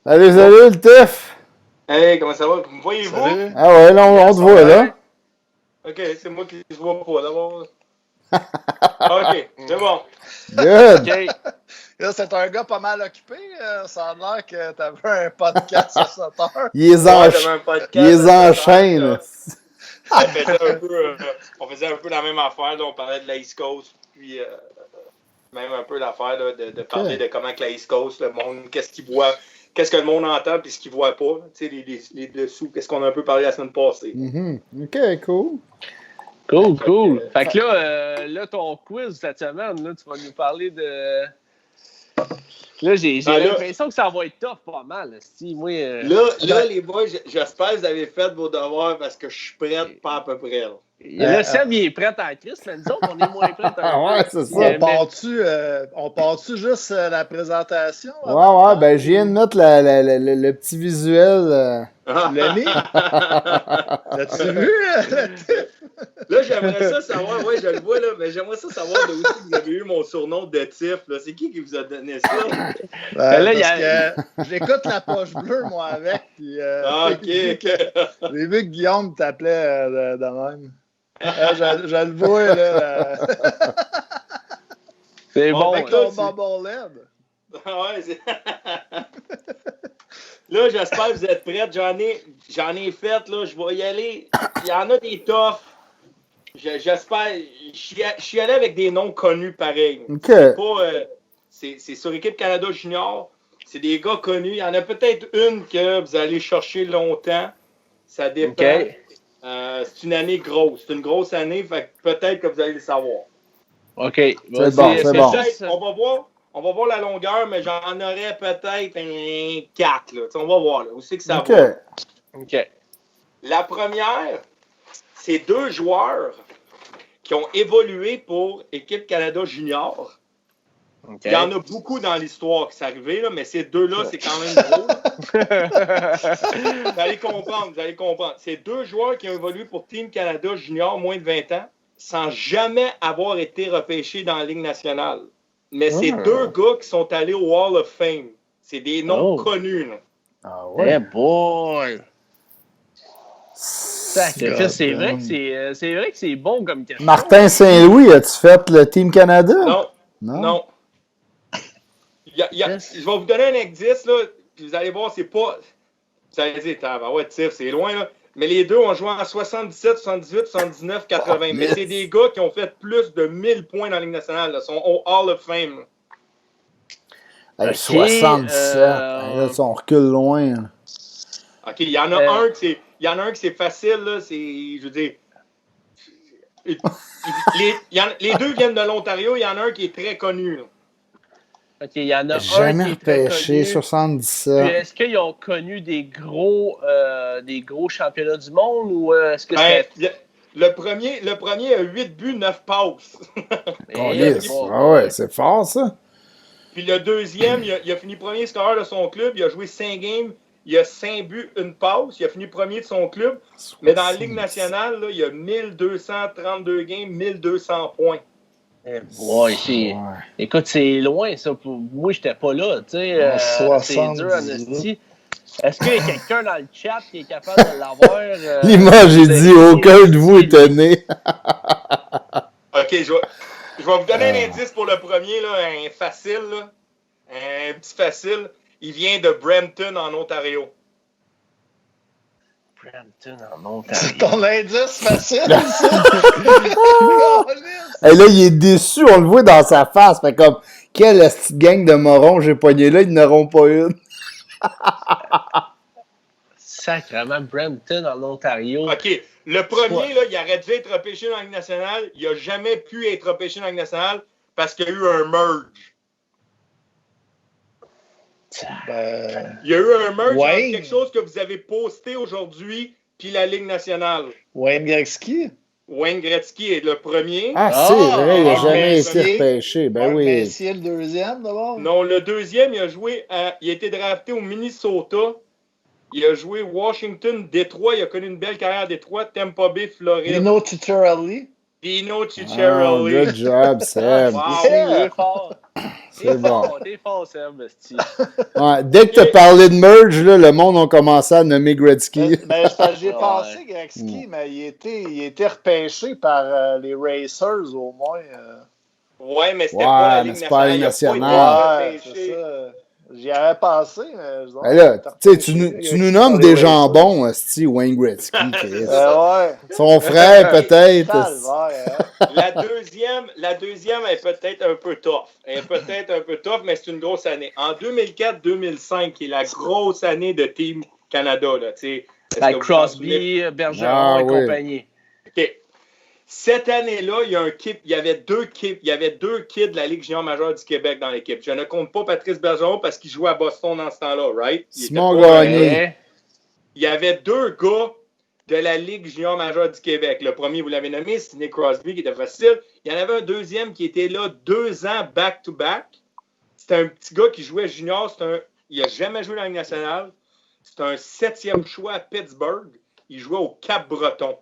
Salut, le Tiff! Hey, comment ça va? Vous me voyez-vous? Salut. Ah ouais, là, on te voit, là. Ok, c'est moi qui ne vois pas d'abord. Ok, c'est bon. Good! OK. Là, c'est un gars pas mal occupé. Ça a l'air que t'avais un podcast à 7 heures. Il les, Ouais, j'avais un podcast il les à enchaîne. on faisait un peu la même affaire. Là, on parlait de la East Coast, puis même un peu l'affaire là, de parler de comment que la East Coast, le monde, qu'est-ce qu'il voit, qu'est-ce que le monde entend, puis ce qu'il voit pas. Tu sais, les dessous, qu'est-ce qu'on a un peu parlé la semaine passée. OK, cool. Cool. Fait que là, ton quiz cette semaine, là, tu vas nous parler de. Là, j'ai l'impression que ça va être tough pas mal. Moi, là, les boys, j'espère que vous avez fait vos devoirs parce que je suis prête pas à peu près. Là, Seb, il est prêt à Christ, mais nous autres, on est moins prêts à Ouais, c'est ça. On part-tu juste la présentation? Ouais, ben, je viens de mettre le petit visuel. L'as mis? L'as-tu vu? Là, j'aimerais ça savoir, ouais, je le vois, là, mais j'aimerais ça savoir de où vous avez eu mon surnom de Tiff. C'est qui vous a donné ça? J'écoute la poche bleue, moi, avec. Puis, OK. J'ai vu que Guillaume t'appelait de même. Je le vois, là. C'est bon. Avec ton bonbon LED. Ouais, c'est... Là, j'espère que vous êtes prêts. J'en ai fait, là. Je vais y aller. Il y en a des toughs. J'espère. Je suis allé avec des noms connus pareil. OK. C'est sur Équipe Canada Junior. C'est des gars connus. Il y en a peut-être une que vous allez chercher longtemps. Ça dépend. Okay. C'est une année grosse. C'est une grosse année. Fait que peut-être que vous allez le savoir. OK. C'est bon. On va voir la longueur, mais j'en aurais peut-être un 4. Là. On va voir là, où c'est que ça OK. va. OK. La première, c'est 2 joueurs qui ont évolué pour Équipe Canada Junior. Okay. Il y en a beaucoup dans l'histoire qui sont arrivés, là, mais ces deux-là, c'est quand même gros. Vous allez comprendre. C'est 2 joueurs qui ont évolué pour Team Canada Junior, moins de 20 ans, sans jamais avoir été repêchés dans la Ligue nationale. Mais c'est 2 gars qui sont allés au Hall of Fame. C'est des noms connus. Là. Ah ouais? Hey boy! C'est vrai que c'est bon comme question. Martin Saint-Louis, as-tu fait le Team Canada? Non. Je vais vous donner un indice, là, puis vous allez voir, c'est pas... Vous allez dire, Tiff, c'est loin, là. Mais les deux ont joué en 77, 78, 79, 80. Mais c'est des gars qui ont fait plus de 1000 points dans la Ligue nationale. Ils sont au Hall of Fame. Hey, 77. Là, on recule loin. Là. OK, il y en a un qui c'est facile. Là, je veux dire... les deux viennent de l'Ontario. Il y en a un qui est très connu. Là. OK, il y en a jamais un qui est très repêché, 77. Puis est-ce qu'ils ont connu des gros championnats du monde ou est-ce que le premier a 8 buts, 9 passes. Ouais, c'est fort, ça. Puis le deuxième, il a fini premier scoreur de son club. Il a joué 5 games. Il a 5 buts, 1 passe. Il a fini premier de son club. Mais dans la Ligue nationale, là, il y a 1232 games, 1200 points. Écoute, c'est loin, ça. Moi, j'étais pas là, tu sais. C'est dur, Anastie. Est-ce qu'il y a quelqu'un dans le chat qui est capable de l'avoir? L'image, j'ai dit, aucun de vous est né. OK, je vais vous donner un indice pour le premier, là, un facile, là. Un petit facile. Il vient de Brampton, en Ontario. Brampton, en Ontario. C'est ton indice facile, ça? Et là, il est déçu, on le voit dans sa face. Fait comme, quelle petite gang de morons j'ai pogné là, ils n'auront pas une. Sacrément, Brampton, en Ontario. OK. Le premier, là, il aurait dû être repêché dans la Ligue nationale. Il n'a jamais pu être repêché dans la Ligue nationale parce qu'il y a eu un merge. Il y a eu un merge entre quelque chose que vous avez posté aujourd'hui puis la Ligue nationale. Wayne Gretzky est le premier. Ah, c'est vrai, il n'a jamais été repêché. Ben oui. Messier, le deuxième, d'abord? Non, le deuxième, il a été drafté au Minnesota. Il a joué Washington, Détroit. Il a connu une belle carrière à Détroit, Tampa Bay, Floride. Dino Ciccarelli. Good job, Seb. Wow. C'est bon. T'es fort, Seb, esti. Ouais, dès que tu as parlé de merge, là, le monde a commencé à nommer Gretzky. J'ai Ouais. pensé Gretzky, mais il était repêché par les Racers au moins. Ouais, mais c'était Ouais, pas la mais Ligue c'est pas la nationale. Ligue Il a pas nationale. été C'est repêché. ça. J'y avais pensé, mais je Ben là, tu sais, tu Gretzky nous par nommes les des Racers. jambons, esti, Wayne Gretzky, C'est Chris. ça. Ouais. Son frère, peut-être. Calvaire, hein? La deuxième est peut-être un peu tough. Mais c'est une grosse année. En 2004-2005, qui est la grosse année de Team Canada, là, tu sais. Est-ce que Avec vous vous en souvenez? Crosby, Bergeron Ah, et oui. compagnie. OK. Cette année-là, il y avait deux kids de la Ligue junior majeure du Québec dans l'équipe. Je ne compte pas Patrice Bergeron parce qu'il jouait à Boston dans ce temps-là, right? Il était Simon pas- Gagné. Ouais. Il y avait deux gars de la Ligue junior majeure du Québec. Le premier, vous l'avez nommé, c'est Nick Crosby, qui était facile. Il y en avait un deuxième qui était là 2 ans back-to-back. C'était un petit gars qui jouait junior. Il n'a jamais joué dans la Ligue nationale. C'est un 7e choix à Pittsburgh. Il jouait au Cap-Breton.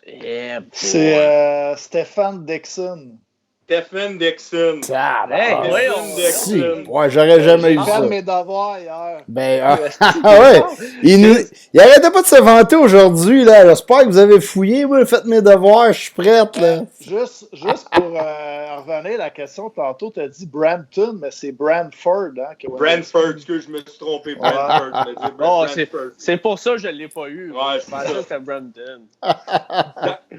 Yeah, boy. C'est Stéphane Dixon. Stephen Dixon. Hey, Ah, voyons. si. Ouais, j'aurais jamais J'ai eu fait ça. mes devoirs hier. Ben, ouais. Il arrêtait pas de se vanter aujourd'hui, là. J'espère que vous avez fouillé, moi. Faites mes devoirs, je suis prête, là. Juste pour revenir à la question, tantôt, tu as dit Brampton, mais c'est Brantford. Hein, Brantford, excuse, je me suis trompé. Brantford. Je me dis Oh, Brantford. c'est pour ça que je ne l'ai pas eu. Ouais, Je pensais que c'était Brampton.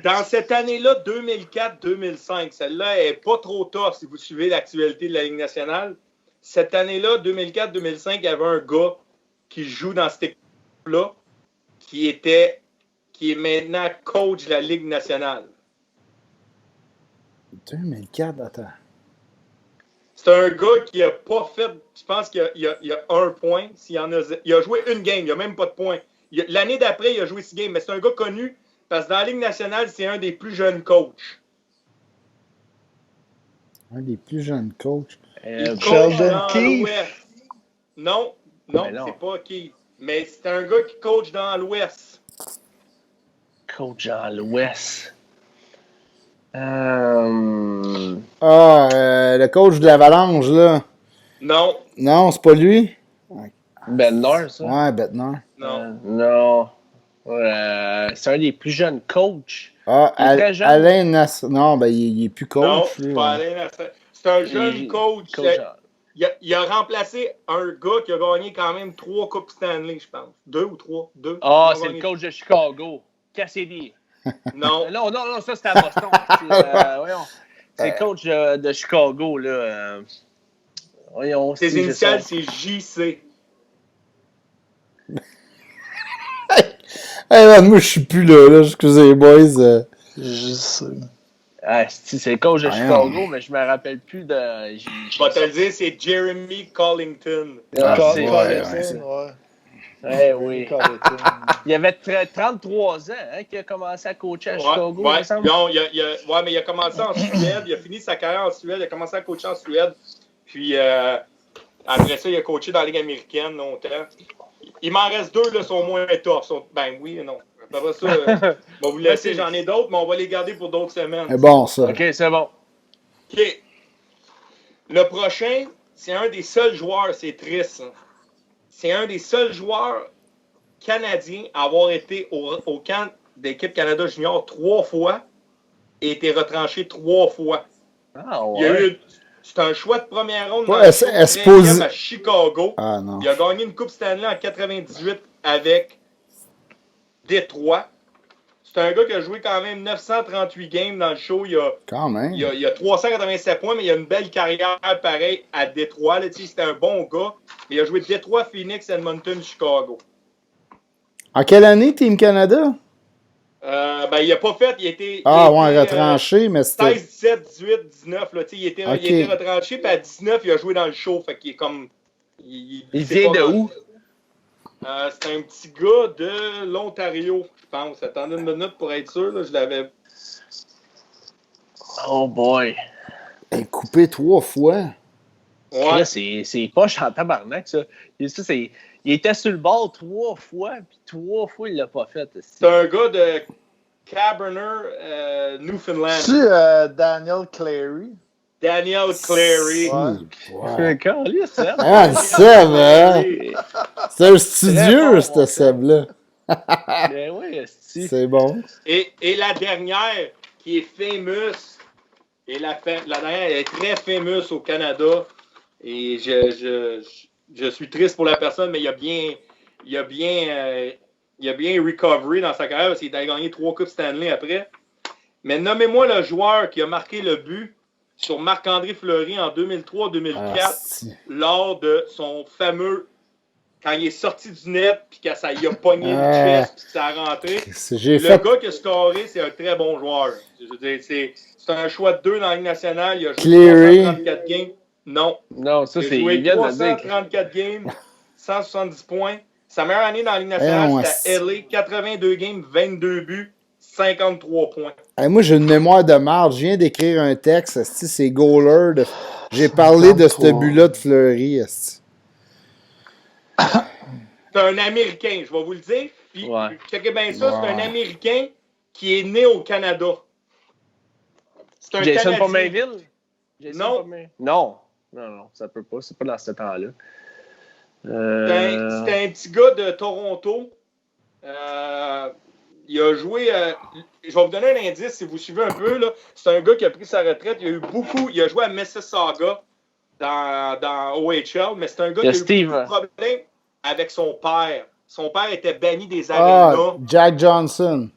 Dans cette année-là, 2004-2005, celle-là est pas trop tough si vous suivez l'actualité de la Ligue nationale. Cette année-là, 2004-2005, il y avait un gars qui joue dans cette équipe-là qui est maintenant coach de la Ligue nationale. 2004, attends. C'est un gars qui a pas fait, je pense qu'il y a 1 point. Il a joué une game, il n'y a même pas de point. L'année d'après, il a joué 6 games, mais c'est un gars connu parce que dans la Ligue nationale, c'est un des plus jeunes coachs. Un des plus jeunes coachs. Il coach Sheldon dans Keefe. l'Ouest. Non, Ben non. c'est pas Keefe. Mais c'est un gars qui coach dans l'Ouest. Coach dans l'Ouest. Le coach de l'Avalanche, là. Non, Non, c'est pas lui? Ben Nord, ça? Ouais, Bednar. non. Non. C'est un des plus jeunes coachs. Ah, Il est très jeune. Alain Nass... Non, ben, il est plus coach, Non, lui, c'est pas ouais. Alain Nassar. C'est un jeune coach. Il a remplacé un gars qui a gagné quand même 3 Coupes Stanley, je pense. 2 ou 3? 2. Ah, c'est le coach de Chicago. Cassidy. Non. Non, ça c'était à Boston. Voyons. C'est le coach de Chicago, là. Voyons. Ses si, je initiales, sais. c'est JC. Hey, man, moi, je suis plus là, excusez les boys. Je sais. Ah, c'est le coach de Voyons. Chicago, mais je me rappelle plus de. Je vais te le dire, c'est Jeremy Collington. Ah, c'est- Colleton, Eh oui. Colleton. Il avait 33 ans hein, qu'il a commencé à coacher à Chicago, il Ouais, me semble. non, mais il a commencé en Suède. Il a fini sa carrière en Suède. Il a commencé à coacher en Suède. Puis après ça, il a coaché dans la Ligue américaine longtemps. Il m'en reste 2, là, sont moins tough. Ben oui et non. Après ça, on va vous laisser, j'en ai d'autres, mais on va les garder pour d'autres semaines. C'est bon, ça. Ok, c'est bon. OK. Le prochain, c'est un des seuls joueurs, c'est triste. Hein. C'est un des seuls joueurs canadiens à avoir été au camp d'équipe Canada Junior 3 fois et été retranché 3 fois. Ah, Il y a ouais. eu, c'est un choix de première ronde Ouais, dans le Esposito. à Chicago. Ah, non. Il a gagné une Coupe Stanley en 98 avec Détroit. C'est un gars qui a joué quand même 938 games dans le show. Quand même. Il a 387 points, mais il a une belle carrière pareil à Détroit. Là, c'était un bon gars. Mais il a joué Détroit, Phoenix, Edmonton, Chicago. En quelle année, Team Canada? Il a pas fait. Il était retranché, mais c'était... 16, 17, 18, 19. Là, il était retranché, puis à 19, il a joué dans le show. Fait qu'il est comme. Il vient de où? C'est un petit gars de l'Ontario, je pense. Attendez une minute pour être sûr. Là, je l'avais. Oh boy. Coupé 3 fois. Ouais. Là, c'est poche en tabarnak, ça. Il était sur le bord 3 fois, puis 3 fois, il l'a pas fait. C'est un gars de Cabernet, Newfoundland. Tu Daniel Clary? Daniel Cleary. Ouais. Caliste, hein? Ah, Seb, hein? C'est un studieux, bon, ce mon Seb-là. Ben oui, esti. C'est bon. Et la dernière, qui est famous, et la dernière elle est très famous au Canada, et je suis triste pour la personne, mais il a bien recovery dans sa carrière, parce qu'il a gagné 3 Coupes Stanley après. Mais nommez-moi le joueur qui a marqué le but sur Marc-André Fleury en 2003-2004 lors de son fameux... Quand il est sorti du net, puis que ça y a pogné le chest, puis que ça a rentré. Gars qui a scoré, c'est un très bon joueur. Je veux dire, c'est un choix de 2 dans la Ligue nationale. Il a joué 334 games. Non. Non, ça, c'est... Il a joué Il vient de dire. 334 games, 170 points. Sa meilleure année dans la Ligue nationale, c'était à LA. 82 games, 22 buts, 53 points. Hey, moi, j'ai une mémoire de marde. Je viens d'écrire un texte. Esti, c'est goaler. J'ai parlé de ce but-là de Fleury. Esti. C'est un Américain, je vais vous le dire. Puis, checkez bien ça, c'est un Américain qui est né au Canada. C'est un Jason Canadien. Pominville? Non. Non, ça peut pas. C'est pas dans ce temps-là. C'était un petit gars de Toronto. Il a joué... je vais vous donner un indice si vous suivez un peu. C'est un gars qui a pris sa retraite. Il a joué à Mississauga dans OHL, mais c'est un gars qui a eu beaucoup de problèmes avec son père. Son père était banni des arénas. Jack Johnson.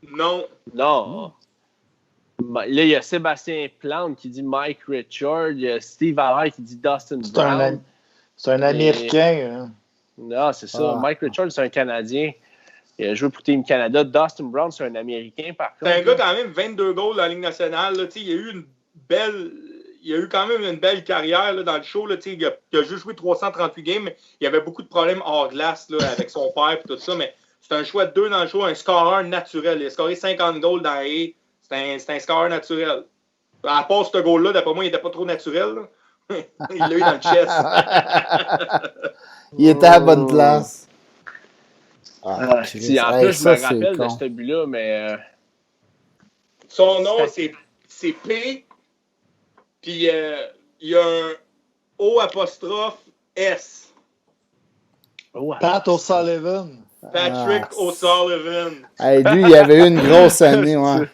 Non. Là, il y a Sébastien Plante qui dit Mike Richard. Il y a Steve Allaire qui dit Dustin Brown. C'est un Américain. Hein. Non, c'est ça. Mike Richard, c'est un Canadien. Il a joué pour Team Canada. Dustin Brown, c'est un Américain, par contre. C'est un gars quand même 22 goals dans la Ligue nationale. Là, il a eu quand même une belle carrière là, dans le show. Là, il a juste joué 338 games. Mais il y avait beaucoup de problèmes hors glace là, avec son père et tout ça. Mais c'est un choix de 2 dans le show, un scoreur naturel. Il a scoré 50 goals dans A. C'est un scoreur naturel. À part ce goal-là, d'après moi, il n'était pas trop naturel. Là. Il l'a eu dans le chest. Il était à la bonne place. En plus, je me rappelle de ce but-là, mais... Son nom, c'est P. Puis, il y a un O apostrophe S. Pat O'Sullivan. Patrick O'Sullivan. Hey, lui, il avait eu une grosse année, ouais.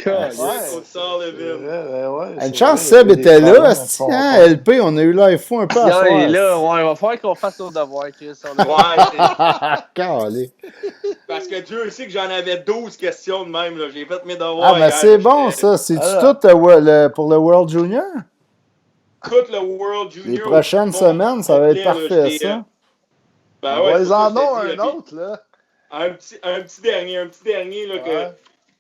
Patrick O'Sullivan. Une chance, Seb était là, hein, LP, on a eu l'info un peu à soir. Il est là, il va falloir qu'on fasse nos devoirs, Chris. Calé. Parce que Dieu sait que j'en avais 12 questions de même, là. J'ai fait mes devoirs. Ah, ben c'est bon, ça. C'est-tu tout pour le World Junior? Tout le World Junior. Les prochaines semaines, ça va être parfait, ça. Ben ouais, ils en ont un autre, là. Un petit dernier, là, que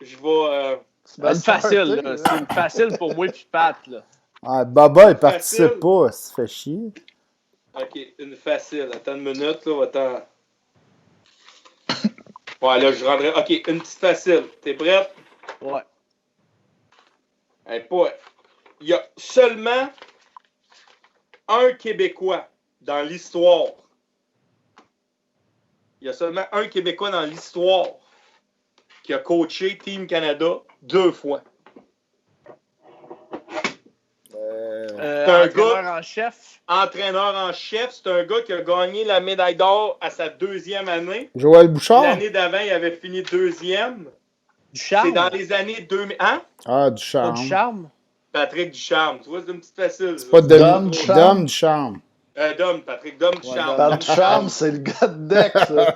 je vais... C'est facile, là. C'est une facile pour moi et Pat, là. Ah, Baba, il participe pas, ça fait chier. Ok, une facile. Attends une minute, là, attends. Ouais, là, je rendrai... Ok, une petite facile. T'es prête? Ouais. Hey, il y a seulement un Québécois dans l'histoire. Il y a seulement un Québécois dans l'histoire qui a coaché Team Canada 2 fois. C'est un gars en chef. Entraîneur en chef. C'est un gars qui a gagné la médaille d'or à sa 2e année. Joël Bouchard? L'année d'avant, il avait fini 2e. Ducharme? C'est dans les années 2000. Hein? Ah, Ducharme. Ducharme? Patrick Ducharme. Tu vois, c'est une petite facile. C'est pas Dom Ducharme. Patrick Ducharme. Ducharme, c'est le gars de deck, ça.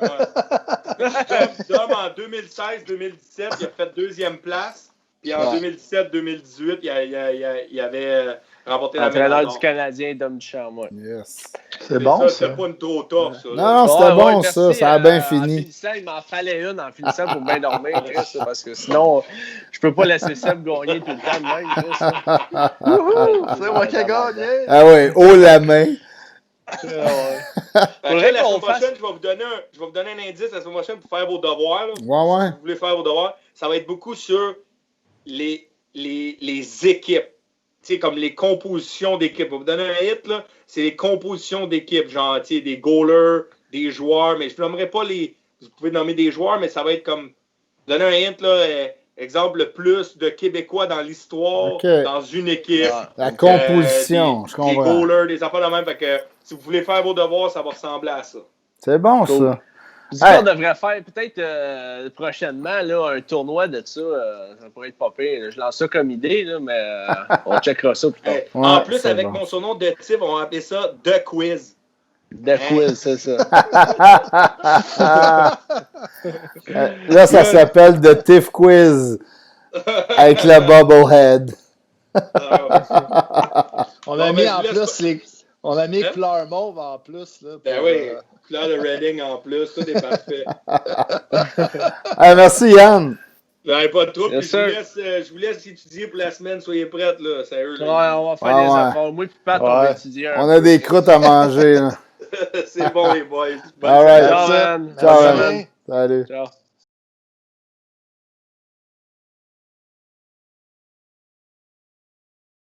Dom, en 2016-2017, il a fait 2e place. Puis en 2017-2018, il avait remporté la médaille Entraîneur d'or. du Canadien, Dom Ducharme, ouais. Yes. C'est bon, ça. C'était pas une trop tough, ça. Non, c'était bon, ça. Ça a bien fini. En finissant, il m'en fallait une en finissant pour bien dormir, Chris, parce que sinon, je peux pas laisser Seb gagner tout le temps de même, Chris. C'est moi qui ai gagné. Ah ouais, haut la main. Après, la semaine prochaine, je vais vous donner un indice la semaine prochaine pour faire vos devoirs. Là. Ouais. Si vous voulez faire vos devoirs, ça va être beaucoup sur les équipes. Tu sais, comme les compositions d'équipes. Je vais vous donner un hit, là. C'est les compositions d'équipes. Genre, tu sais, des goalers, des joueurs. Mais je ne nommerai pas les... Vous pouvez nommer des joueurs, mais ça va être comme... Donner un hint, là. exemple, le plus de Québécois dans l'histoire, Ok. dans une équipe. La composition, je Des comprends. goalers, des affaires de même. Fait que si vous voulez faire vos devoirs, ça va ressembler à ça. C'est bon, Cool. ça. Je dis qu'on devrait faire peut-être prochainement là, un tournoi de ça. Ça pourrait être pas pire. Je lance ça comme idée, là, mais on checkera ça plus tard. Hey, Ouais, en plus, c'est avec bon. mon surnom de type, on va appeler ça The Quiz. De quiz, c'est ça. Là, ça s'appelle The Tiff Quiz avec le Bubblehead. On a Bon, mis ben, en je laisse plus on a mis Hein? couleur mauve en plus. Là, Ben pour, oui, couleur de Reading en plus, tout est parfait. Merci, Yann. Ben, pas de trouble. Yes, Puis je vous laisse étudier pour la semaine. Soyez prêtes, là. Sérieux, Ouais, là. on va faire Ah des ouais. affaires. Moi et Pat, on va Ouais. étudier. On a des croûtes à manger. Là. C'est bon, les boys. Bonne All right. semaine. Ciao, man. Ciao, Merci. man. Salut. Ciao.